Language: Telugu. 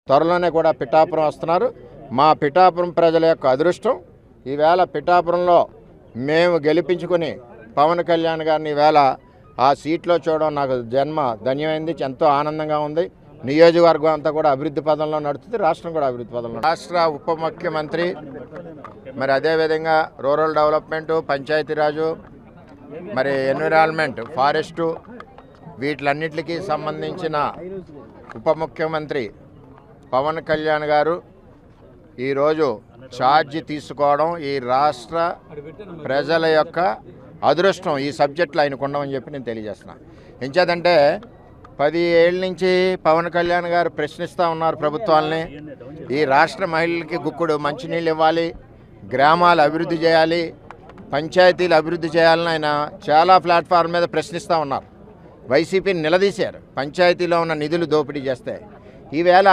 త్వరలోనే కూడా పిఠాపురం వస్తున్నారు. మా పిఠాపురం ప్రజల యొక్క అదృష్టం ఈవేళ పిఠాపురంలో మేము గెలిపించుకుని పవన్ కళ్యాణ్ గారిని ఈవేళ ఆ సీట్లో చూడడం నాకు జన్మ ధన్యమైంది. ఎంతో ఆనందంగా ఉంది. నియోజకవర్గం అంతా కూడా అభివృద్ధి పదంలో నడుస్తుంది, రాష్ట్రం కూడా అభివృద్ధి పదంలో. రాష్ట్ర ఉప ముఖ్యమంత్రి, మరి అదేవిధంగా రూరల్ డెవలప్మెంటు, పంచాయతీరాజు, మరి ఎన్విరాన్మెంట్, ఫారెస్టు, వీటిలన్నిటికీ సంబంధించిన ఉప ముఖ్యమంత్రి పవన్ కళ్యాణ్ గారు ఈరోజు ఛార్జ్ తీసుకోవడం ఈ రాష్ట్ర ప్రజల యొక్క అదృష్టం. ఈ సబ్జెక్టులో ఆయనకు ఉండమని చెప్పి నేను తెలియజేస్తున్నాను. ఎంచేదంటే 10 ఏళ్ళ నుంచి పవన్ కళ్యాణ్ గారు ప్రశ్నిస్తూ ఉన్నారు ప్రభుత్వాలని. ఈ రాష్ట్ర మహిళలకి గుక్కుడు మంచినీళ్ళు ఇవ్వాలి, గ్రామాలు అభివృద్ధి చేయాలి, పంచాయతీలు అభివృద్ధి చేయాలని ఆయన చాలా ప్లాట్ఫామ్ మీద ప్రశ్నిస్తూ ఉన్నారు. వైసీపీని నిలదీశారు పంచాయతీలో ఉన్న నిధులు దోపిడీ చేస్తే. ఈవేళ